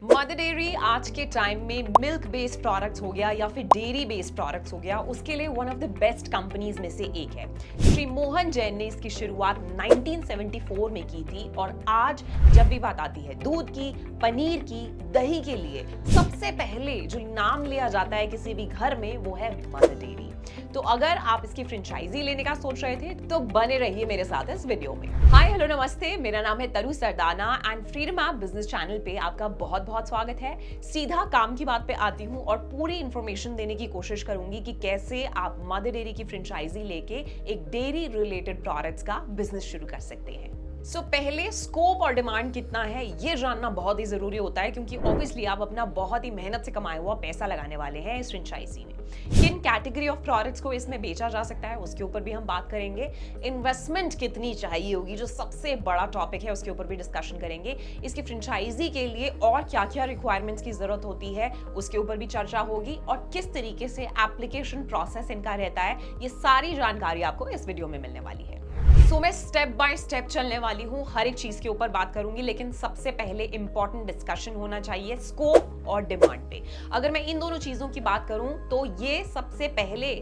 Mother dairy आज के time में मिल्क बेस्ड प्रोडक्ट्स हो गया या फिर डेयरी बेस्ड प्रोडक्ट्स हो गया, उसके लिए one of the best companies में से एक है। श्री मोहन जैन ने इसकी शुरुआत 1974 में की थी और आज जब भी बात आती है दूध की, पनीर की, दही के लिए सबसे पहले जो नाम लिया जाता है किसी भी घर में वो है मदर डेयरी। तो अगर आप इसकी फ्रेंचाइजी लेने का सोच रहे थे तो बने रहिए मेरे साथ इस वीडियो में। हाय हेलो नमस्ते, मेरा नाम है तरु Sardana and freedom app business channel पे आपका बहुत बहुत स्वागत है। सीधा काम की बात पे आती हूँ और पूरी इंफॉर्मेशन देने की कोशिश करूंगी कि कैसे आप मदर डेयरी की फ्रेंचाइजी लेके एक डेयरी रिलेटेड प्रोडक्ट्स का बिजनेस शुरू कर सकते हैं। पहले स्कोप और डिमांड कितना है ये जानना बहुत ही जरूरी होता है, क्योंकि ऑब्वियसली आप अपना बहुत ही मेहनत से कमाया हुआ पैसा लगाने वाले हैं इस फ्रेंचाइजी में। किन कैटेगरी ऑफ प्रोडक्ट्स को इसमें बेचा जा सकता है उसके ऊपर भी हम बात करेंगे। इन्वेस्टमेंट कितनी चाहिए होगी जो सबसे बड़ा टॉपिक है, उसके ऊपर भी डिस्कशन करेंगे। इसकी फ्रेंचाइजी के लिए और क्या क्या रिक्वायरमेंट्स की जरूरत होती है उसके ऊपर भी चर्चा होगी, और किस तरीके से एप्लीकेशन प्रोसेस इनका रहता है, ये सारी जानकारी आपको इस वीडियो में मिलने वाली है। मैं स्टेप बाय स्टेप चलने वाली हूँ, हर एक चीज के ऊपर बात करूंगी, लेकिन सबसे पहले इंपॉर्टेंट डिस्कशन होना चाहिए स्कोप और डिमांड पे। अगर मैं इन दोनों चीजों की बात करूं तो ये सबसे पहले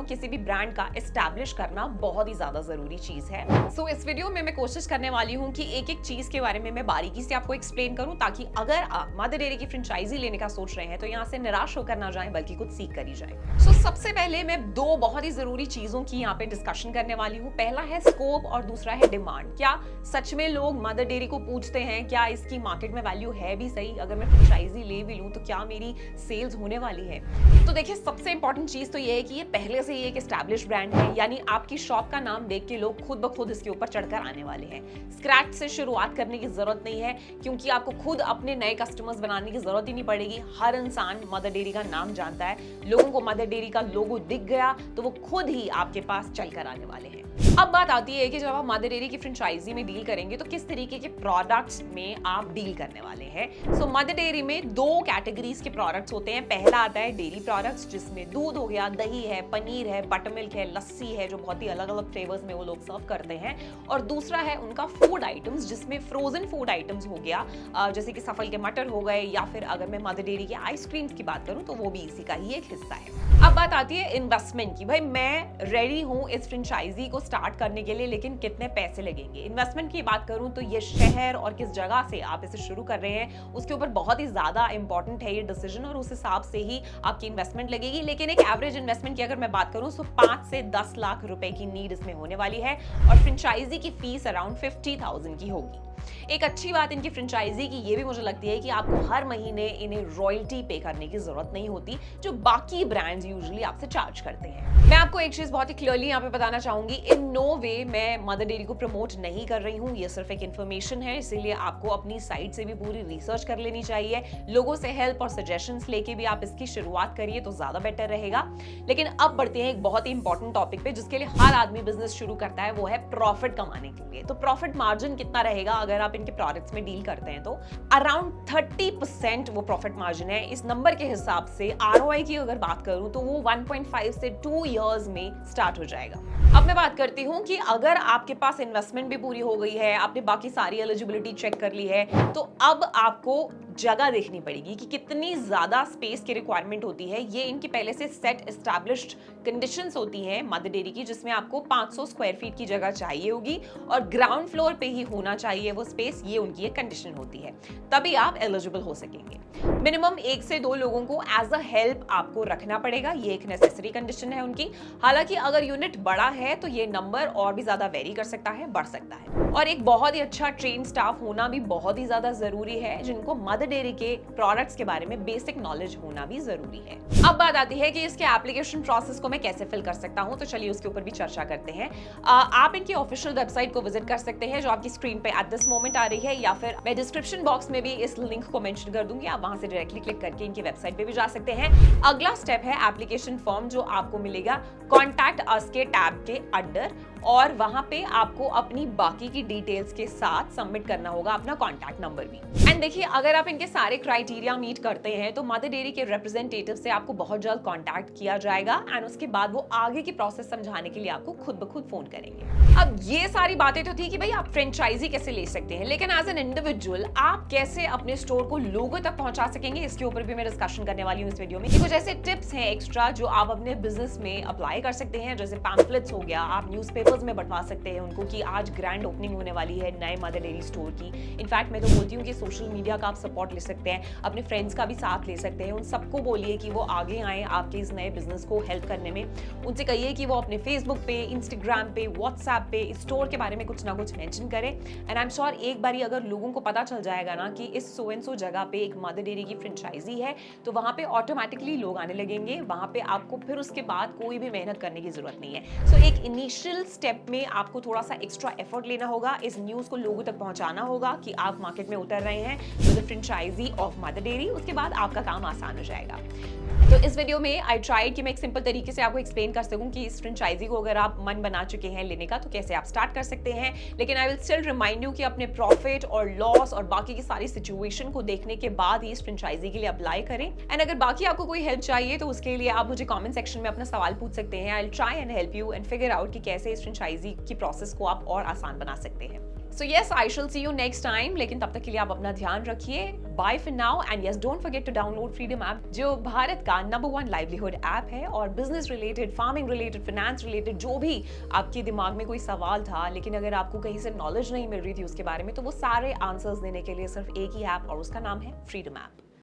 किसी भी ब्रांड का एस्टैब्लिश करना बहुत ही ज्यादा जरूरी चीज है। इस वीडियो में मैं कोशिश करने वाली हूँ कि एक एक चीज के बारे में मैं बारीकी से आपको एक्सप्लेन करूं, ताकि अगर आप मदर डेयरी की फ्रेंचाइजी लेने का सोच रहे हैं तो यहाँ से निराश होकर ना जाए, बल्कि कुछ सीख कर ही जाए। सबसे पहले मैं दो बहुत ही जरूरी चीजों की यहाँ पे डिस्कशन करने वाली हूँ। पहला है स्कोप और दूसरा है डिमांड। क्या सच में लोग मदर डेयरी को पूछते हैं क्या इसकी मार्केट में वैल्यू है भी सही, अगर मैं फ्रेंचाइजी ले भी लूं तो क्या मेरी सेल्स होने वाली है? तो देखिए, सबसे इंपॉर्टेंट चीज तो ये है कि ये पहले से ही एक एस्टैब्लिश ब्रांड है, यानी आपकी शॉप का नाम देख के लोग खुद ब खुद इसके ऊपर चढ़कर आने वाले हैं। स्क्रैच से शुरुआत करने की जरूरत नहीं है, क्योंकि आपको खुद अपने नए कस्टमर्स बनाने की जरूरत ही नहीं पड़ेगी। हर इंसान मदर डेयरी का नाम जानता है, लोगों को मदर डेयरी का लोगो दिख गया तो वो खुद ही आपके पास चलकर आने वाले हैं। अब बात आती है कि जब आप मदर डेयरी की फ्रेंचाइजी में डील करेंगे तो किस तरीके के प्रोडक्ट्स में आप डील करने वाले हैं। मदर डेयरी में दो कैटेगरीज के प्रोडक्ट्स होते हैं। पहला आता है डेयरी प्रोडक्ट्स, जिसमें दूध हो गया, दही है, पनीर है, बटर मिल्क है, लस्सी है, जो बहुत ही अलग अलग फ्लेवर्स में वो लोग सर्व करते हैं। और दूसरा है उनका फूड आइटम्स, जिसमें फ्रोजन फूड आइटम्स हो गया, जैसे कि सफल के मटर हो गए, या फिर अगर मैं मदर डेयरी के आइसक्रीम्स की बात करूं तो वो भी इसी का ही एक हिस्सा है। अब बात आती है इन्वेस्टमेंट की। भाई, मैं रेडी हूं इस फ्रेंचाइजी को स्टार्ट करने के लिए, लेकिन कितने पैसे लगेंगे? इन्वेस्टमेंट की बात करूं तो ये शहर और किस जगह से आप इसे शुरू कर रहे हैं उसके ऊपर बहुत ही ज्यादा इंपॉर्टेंट है ये डिसीजन, और उस हिसाब से ही आपकी इन्वेस्टमेंट लगेगी। लेकिन एक एवरेज इन्वेस्टमेंट की अगर मैं बात करूं तो 5 से 10 लाख रुपए की नीड इसमें होने वाली है, और फ्रेंचाइजी की फीस अराउंड 50,000 की होगी। एक अच्छी बात इनकी फ्रेंचाइजी की ये भी मुझे लगती है कि आपको हर महीने इन्हें रॉयल्टी पे करने की जरूरत नहीं होती, जो बाकी ब्रांड्स यूजुअली आपसे चार्ज करते हैं। मैं आपको एक चीज बहुत ही क्लियरली यहाँ पे बताना चाहूंगी, इन नो वे मैं मदर डेयरी को प्रमोट नहीं कर रही हूँ, ये सिर्फ एक इन्फॉर्मेशन है, इसीलिए आपको अपनी साइट से भी पूरी रिसर्च कर लेनी चाहिए। लोगों से हेल्प और सजेशंस लेके भी आप इसकी शुरुआत करिए तो ज्यादा बेटर रहेगा। लेकिन अब बढ़ते हैं एक बहुत ही इंपॉर्टेंट टॉपिक पे, जिसके लिए हर आदमी बिजनेस शुरू करता है, वो है प्रॉफिट कमाने के लिए। तो प्रॉफिट मार्जिन कितना रहेगा अगर आप इनके प्रोडक्ट्स में डील करते हैं? तो अराउंड 30% वो प्रॉफिट मार्जिन है। इस नंबर के हिसाब से आरओआई की अगर बात करूं तो वो 1.5 से 2 इयर्स में स्टार्ट हो जाएगा। अब मैं बात करती हूं कि अगर आपके पास इन्वेस्टमेंट भी पूरी हो गई है, आपने बाकी सारी एलिजिबिलिटी चेक कर ली है, तो अब आपको जगह देखनी पड़ेगी कि कितनी ज्यादा स्पेस की रिक्वायरमेंट होती है। ये इनकी पहले से सेट एस्टैब्लिश्ड कंडीशंस होती हैं मदर डेयरी की, जिसमें आपको 500 स्क्वायर फीट की जगह चाहिए होगी और ग्राउंड फ्लोर पे ही होना चाहिए वो स्पेस। ये उनकी एक कंडीशन होती है, तभी आप एलिजिबल हो सकेंगे। मिनिमम 1 से 2 लोगों को एज अ हेल्प आपको रखना पड़ेगा, ये एक नेसेसरी कंडीशन है उनकी। हालांकि अगर यूनिट बड़ा है तो ये नंबर और भी ज्यादा वेरी कर सकता है, बढ़ सकता है। और एक बहुत ही अच्छा ट्रेन स्टाफ होना भी बहुत ही ज्यादा जरूरी है, जिनको मदर डेयरी के प्रोडक्ट्स के बारे में बेसिक नॉलेज होना भी जरूरी है। अब बात आती है कि इसके एप्लीकेशन प्रोसेस को मैं कैसे फिल कर सकता हूं, तो चलिए उसके ऊपर भी चर्चा करते हैं। आप इनकी ऑफिशियल वेबसाइट को विजिट कर सकते हैं, जो आपकी स्क्रीन पे एट दिस मोमेंट आ रही है, या फिर मैं डिस्क्रिप्शन बॉक्स में भी इस लिंक को मेंशन कर दूंगी, आप वहां से डायरेक्टली क्लिक करके इनकी वेबसाइट पे भी जा सकते हैं। अगला स्टेप है एप्लीकेशन फॉर्म, जो आपको मिलेगा कॉन्टैक्ट अस के टैब के अंडर, और वहां पे आपको अपनी बाकी की डिटेल्स के साथ सबमिट करना होगा अपना कॉन्टैक्ट नंबर भी। एंड देखिए, अगर आप इनके सारे क्राइटेरिया मीट करते हैं तो मदर डेयरी के रिप्रेजेंटेटिव से आपको बहुत जल्द कॉन्टैक्ट किया जाएगा एंड उसके बाद वो आगे की प्रोसेस समझाने के लिए आपको खुद ब खुद फोन करेंगे। अब ये सारी बातें तो थी कि भाई आप फ्रेंचाइजी कैसे ले सकते हैं, लेकिन एज एन इंडिविजुअल आप कैसे अपने स्टोर को लोगों तक पहुंचा सकेंगे, इसके ऊपर भी मैं डिस्कशन करने वाली हूँ इस वीडियो में। कुछ ऐसे टिप्स हैं एक्स्ट्रा जो आप अपने बिजनेस में अप्लाई कर सकते हैं, जैसे पैम्फलेट्स हो गया, आप न्यूज़पेपर्स में बंटवा सकते हैं उनको कि आज ग्रैंड ओपनिंग होने वाली है नए मदर डेयरी स्टोर की। इनफैक्ट मैं तो बोलती हूँ कि सोशल मीडिया का आप सपोर्ट ले सकते हैं, अपने फ्रेंड्स का भी साथ ले सकते हैं, उन सबको बोलिए कि वो आगे आए आपके इस नए बिजनेस को हेल्प करने में। उनसे कहिए कि वो अपने फेसबुक पे, इंस्टाग्राम पे, व्हाट्सएप पे स्टोर के बारे में कुछ ना कुछ मेंशन करें। एंड आई एम श्योर एक बारी अगर लोगों को पता चल जाएगा ना कि इस सो एंड सो जगह पे एक मदर डेयरी की फ्रेंचाइजी है, तो वहां पे ऑटोमेटिकली लोग आने लगेंगे। वहां पे आपको फिर उसके बाद कोई भी मेहनत करने की जरूरत नहीं है। सो एक इनिशियल स्टेप में आपको थोड़ा सा एक्स्ट्रा एफर्ट लेना होगा, इस न्यूज को लोगों तक पहुंचाना होगा कि आप मार्केट में उतर रहे हैं with the franchise of Mother Dairy. उसके बाद आपका काम आसान हो जाएगा। तो इस वीडियो में आई ट्राइड कि मैं एक सिंपल तरीके से आपको एक्सप्लेन कर सकूं कि इस फ्रेंचाइजी को अगर आप मन बना चुके हैं लेने का तो कैसे आप स्टार्ट कर सकते हैं। लेकिन I will still remind you कि अपने प्रॉफिट और लॉस और बाकी की सारी सिचुएशन को देखने के बाद ही इस फ्रेंचाइजी के लिए अप्लाई करें। एंड अगर बाकी आपको कोई हेल्प चाहिए तो उसके लिए आप मुझे कमेंट सेक्शन में अपना सवाल पूछ सकते हैं। I will try and help you and figure out कि कैसे इस फ्रेंचाइजी की प्रोसेस को आप और आसान बना सकते हैं। So yes, I shall see you next time. लेकिन तब तक के लिए आप अपना ध्यान रखिए। Bye for now and yes, don't forget to download Freedom app, जो भारत का नंबर 1 लाइवलीहुड ऐप है। और business related, farming related, finance related जो भी आपके दिमाग में कोई सवाल था लेकिन अगर आपको कहीं से नॉलेज नहीं मिल रही थी उसके बारे में, तो वो सारे आंसर्स देने के लिए सिर्फ एक ही ऐप और उसका नाम है फ्रीडम ऐप।